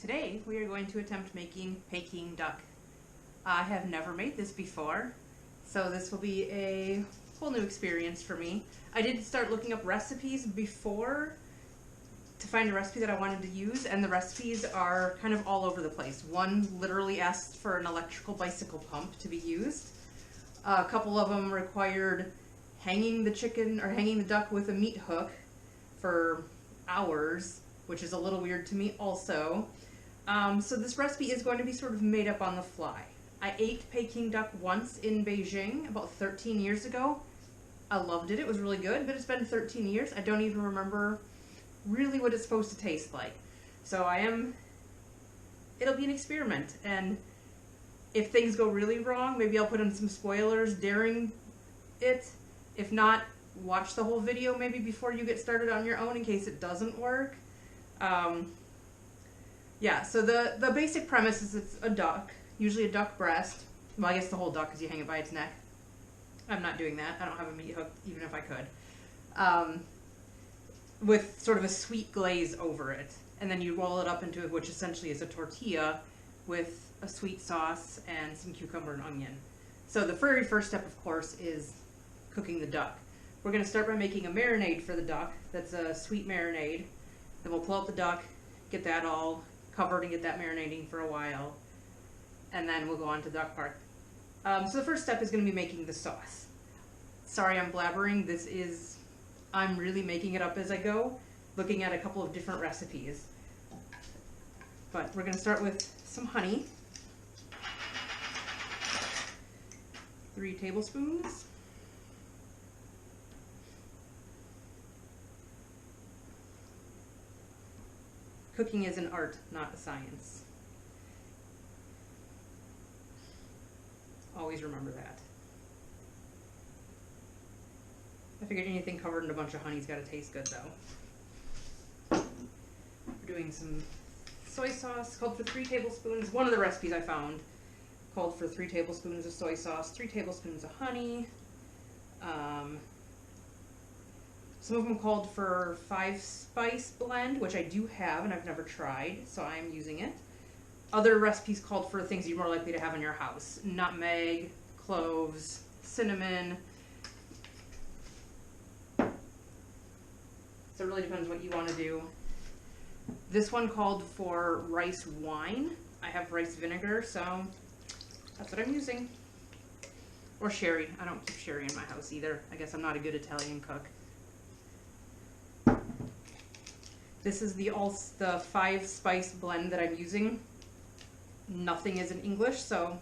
Today we are going to attempt making Peking duck. I have never made this before, so this will be a whole new experience for me. I did start looking up recipes before to find a recipe that I wanted to use, and the recipes are kind of all over the place. One literally asked for an electrical bicycle pump to be used. A couple of them required hanging the chicken or hanging the duck with a meat hook for hours, which is a little weird to me also. So this recipe is going to be sort of made up on the fly. I ate Peking duck once in Beijing about 13 years ago. I loved it. It was really good, but it's been 13 years. I don't even remember really what it's supposed to taste like. So it'll be an experiment, and if things go really wrong, maybe I'll put in some spoilers during it. If not, watch the whole video maybe before you get started on your own in case it doesn't work. Yeah, so the basic premise is it's a duck, usually a duck breast. Well, I guess the whole duck because you hang it by its neck. I'm not doing that. I don't have a meat hook, even if I could. With sort of a sweet glaze over it. And then you roll it up into which essentially is a tortilla with a sweet sauce and some cucumber and onion. So the very first step, of course, is cooking the duck. We're going to start by making a marinade for the duck. That's a sweet marinade. Then we'll pull out the duck, get that all covered and get that marinating for a while. And then we'll go on to the duck part. So the first step is going to be making the sauce. Sorry I'm blabbering. I'm really making it up as I go, looking at a couple of different recipes. But we're going to start with some honey. 3 tablespoons. Cooking is an art, not a science. Always remember that. I figured anything covered in a bunch of honey's got to taste good, though. We're doing some soy sauce, called for 3 tablespoons. One of the recipes I found called for 3 tablespoons of soy sauce, 3 tablespoons of honey. Some of them called for 5-spice blend, which I do have and I've never tried, so I'm using it. Other recipes called for things you're more likely to have in your house. Nutmeg, cloves, cinnamon. So it really depends what you want to do. This one called for rice wine. I have rice vinegar, so that's what I'm using. Or sherry. I don't keep sherry in my house either. I guess I'm not a good Italian cook. This is the 5-spice blend that I'm using. Nothing is in English, so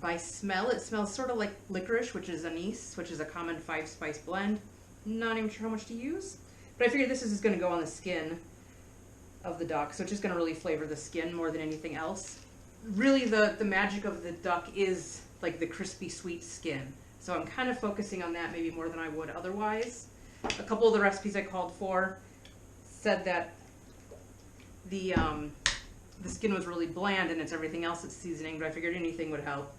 by smell, it smells sort of like licorice, which is anise, which is a common 5-spice blend. Not even sure how much to use, but I figured this is going to go on the skin of the duck, so it's just going to really flavor the skin more than anything else. Really, the magic of the duck is like the crispy, sweet skin, so I'm kind of focusing on that maybe more than I would otherwise. A couple of the recipes I called for said that the skin was really bland and it's everything else that's seasoning, but I figured anything would help.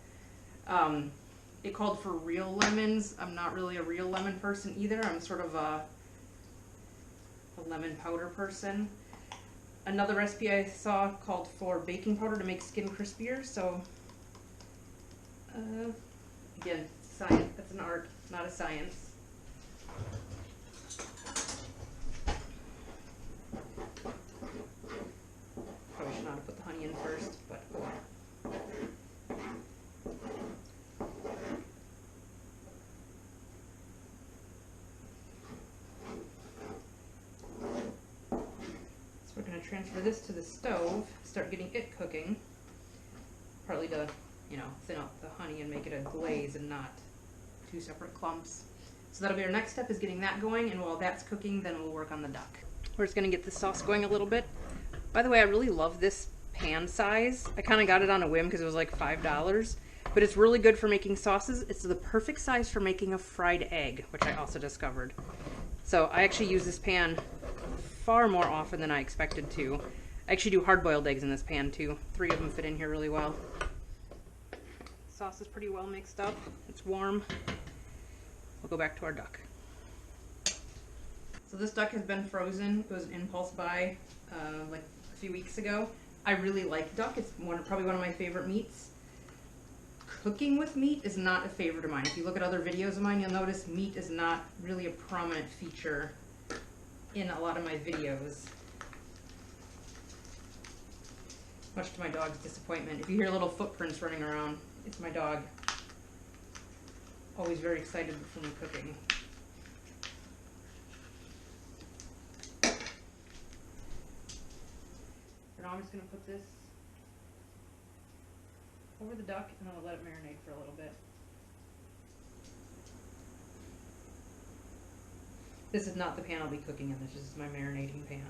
It called for real lemons. I'm not really a real lemon person either. I'm sort of a lemon powder person. Another recipe I saw called for baking powder to make skin crispier, so again, science. That's an art, not a science. Probably should not have put the honey in first, but so we're going to transfer this to the stove, start getting it cooking, partly to, thin out the honey and make it a glaze and not 2 separate clumps. So that'll be our next step, is getting that going, and while that's cooking, then we'll work on the duck. We're just going to get the sauce going a little bit. By the way, I really love this pan size. I kind of got it on a whim because it was like $5, but it's really good for making sauces. It's the perfect size for making a fried egg, which I also discovered. So I actually use this pan far more often than I expected to. I actually do hard-boiled eggs in this pan too. 3 of them fit in here really well. Sauce is pretty well mixed up. It's warm. We'll go back to our duck. So this duck has been frozen. It was an impulse buy like few weeks ago. I really like duck. It's probably one of my favorite meats. Cooking with meat is not a favorite of mine. If you look at other videos of mine, you'll notice meat is not really a prominent feature in a lot of my videos. Much to my dog's disappointment. If you hear little footprints running around, it's my dog. Always very excited for me cooking. For now I'm just going to put this over the duck and I'll let it marinate for a little bit. This is not the pan I'll be cooking in, this is my marinating pan.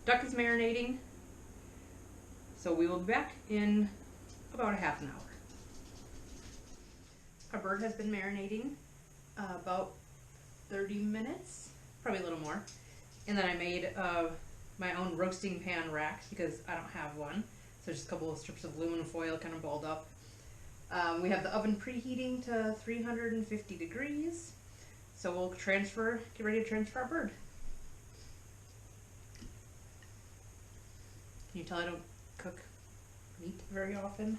Duck is marinating, so we will be back in about a half an hour. Our bird has been marinating about 30 minutes, probably a little more. And then I made my own roasting pan racks because I don't have one. So just a couple of strips of aluminum foil kind of balled up. We have the oven preheating to 350 degrees. So we'll get ready to transfer our bird. Can you tell I don't cook meat very often?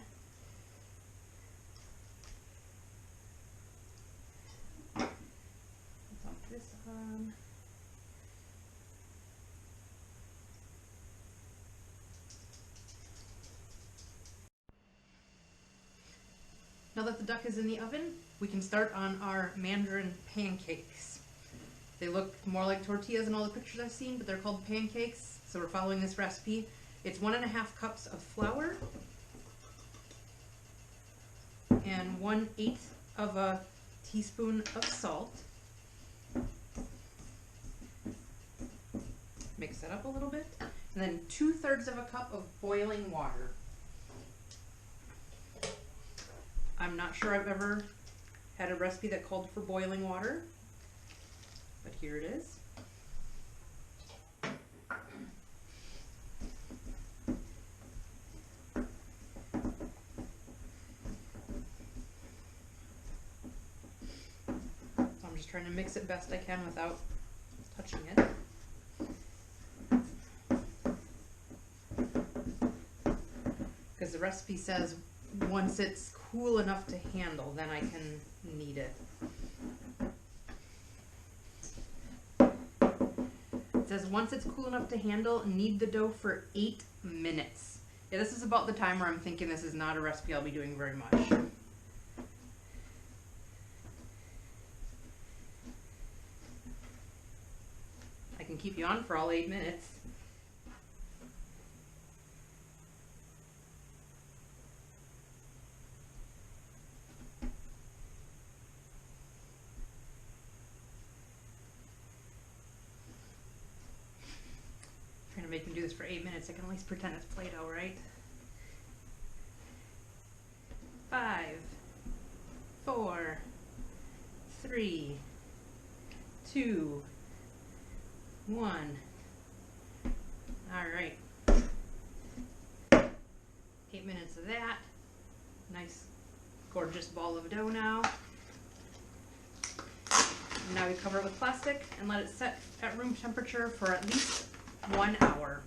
Dump this on. Now that the duck is in the oven, we can start on our mandarin pancakes. They look more like tortillas in all the pictures I've seen, but they're called pancakes, so we're following this recipe. It's 1.5 cups of flour and 1/8 of a teaspoon of salt. Mix that up a little bit. And then 2/3 of a cup of boiling water. I'm not sure I've ever had a recipe that called for boiling water, but here it is. I'm just trying to mix it best I can without touching it. Because the recipe says once it's cool enough to handle, then I can knead it. It says once it's cool enough to handle, knead the dough for 8 minutes. Yeah, this is about the time where I'm thinking this is not a recipe I'll be doing very much. I can keep you on for all 8 minutes. Trying to make him do this for 8 minutes. I can at least pretend it's Play-Doh, right? 5, 4, 3, 2, 1. All right. 8 minutes of that. Nice, gorgeous ball of dough now. And now we cover it with plastic and let it set at room temperature for at least 1 hour.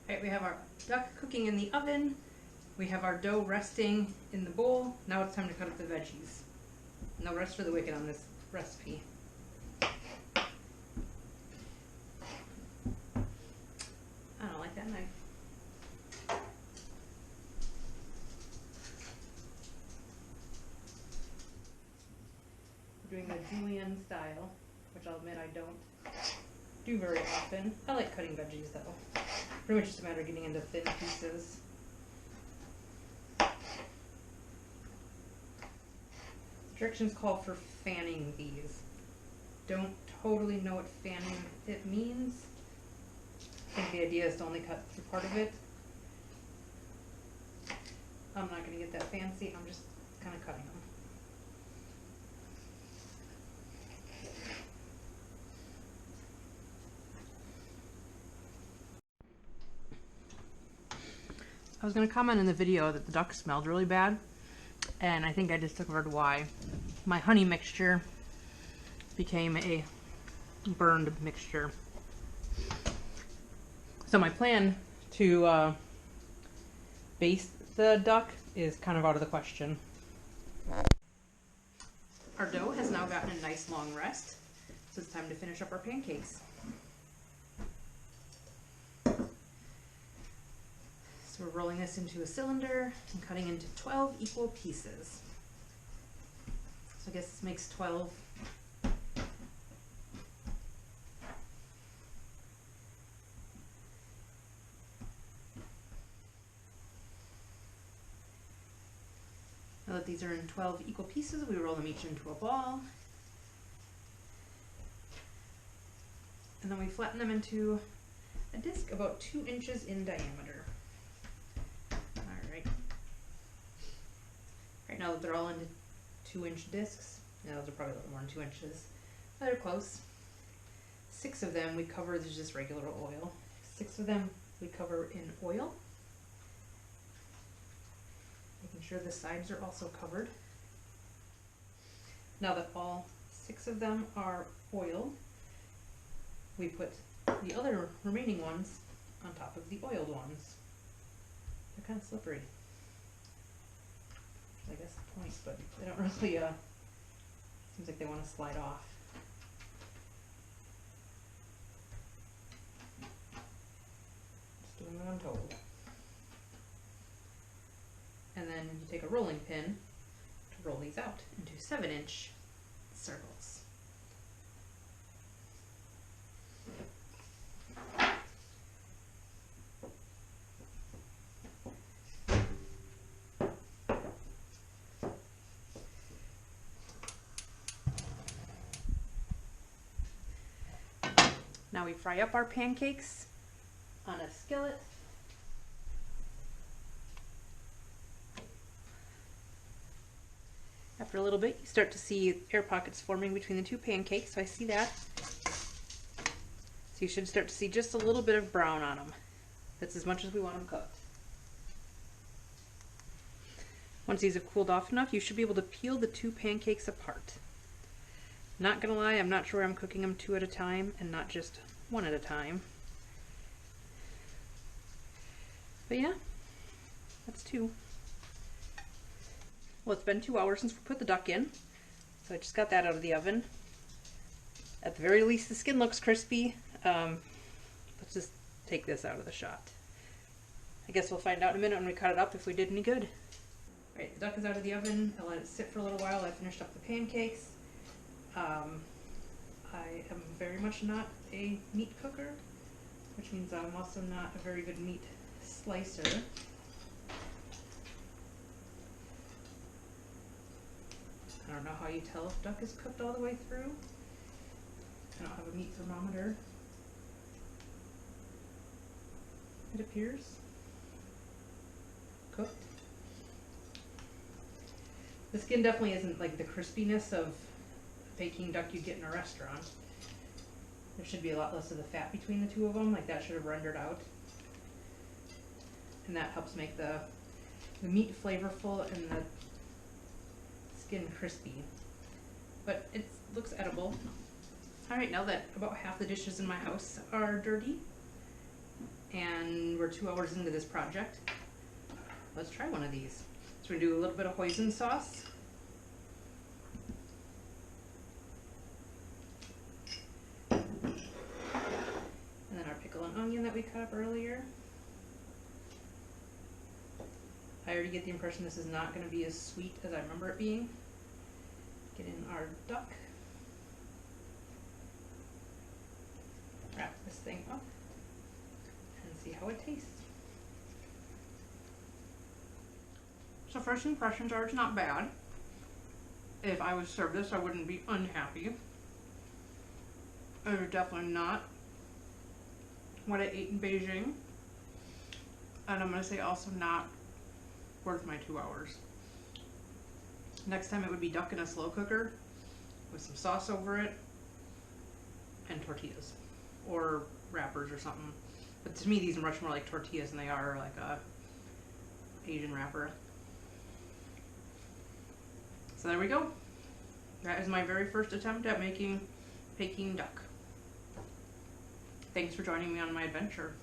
All right, we have our duck cooking in the oven. We have our dough resting in the bowl. Now it's time to cut up the veggies. No rest for the wicked on this recipe. I don't like that knife. We're doing the julienne style, which I'll admit I don't do very often. I like cutting veggies though. Pretty much just a matter of getting into thin pieces. Directions call for fanning these. Don't totally know what fanning it means. I think the idea is to only cut through part of it. I'm not going to get that fancy. I'm just kind of cutting them. I was going to comment in the video that the duck smelled really bad. and I think I discovered why. My honey mixture became a burned mixture. So my plan to baste the duck is kind of out of the question. Our dough has now gotten a nice long rest, so it's time to finish up our pancakes. So we're rolling this into a cylinder and cutting into 12 equal pieces. So I guess this makes 12. Now that these are in 12 equal pieces, we roll them each into a ball. And then we flatten them into a disc about 2 inches in diameter. Alright. Right now that they're all into 2-inch discs, now those are probably a little more than 2 inches, but they're close. 6 of them we cover with just regular oil. 6 of them we cover in oil. Making sure the sides are also covered. Now that all 6 of them are oiled, we put the other remaining ones on top of the oiled ones. They're kind of slippery. I guess the point, but they don't really, seems like they want to slide off. Just doing what I'm told. And then you take a rolling pin to roll these out into 7-inch circles. Now we fry up our pancakes on a skillet. After a little bit, you start to see air pockets forming between the 2 pancakes, so I see that. So you should start to see just a little bit of brown on them. That's as much as we want them cooked. Once these have cooled off enough, you should be able to peel the 2 pancakes apart. Not gonna lie, I'm not sure I'm cooking them 2 at a time and not just 1 at a time. But yeah, that's 2. Well, it's been 2 hours since we put the duck in, so I just got that out of the oven. At the very least, the skin looks crispy. Let's just take this out of the shot. I guess we'll find out in a minute when we cut it up if we did any good. Alright, the duck is out of the oven. I let it sit for a little while. I finished up the pancakes. I am very much not a meat cooker, which means I'm also not a very good meat slicer. I don't know how you tell if duck is cooked all the way through. I don't have a meat thermometer. It appears cooked. The skin definitely isn't like the crispiness of Peking duck you'd get in a restaurant. There should be a lot less of the fat between the 2 of them, like that should have rendered out. And that helps make the meat flavorful and the skin crispy. But it looks edible. Alright, now that about half the dishes in my house are dirty, and we're 2 hours into this project, let's try one of these. So we're going to do a little bit of hoisin sauce. And then our pickle and onion that we cut up earlier. I already get the impression this is not going to be as sweet as I remember it being. Get in our duck. Wrap this thing up and see how it tastes. So first impressions are it's not bad. If I was served this, I wouldn't be unhappy. It is definitely not what I ate in Beijing. And I'm going to say also not worth my 2 hours. Next time it would be duck in a slow cooker with some sauce over it and tortillas or wrappers or something. But to me these are much more like tortillas than they are like a Asian wrapper. So there we go. That is my very first attempt at making Peking duck. Thanks for joining me on my adventure.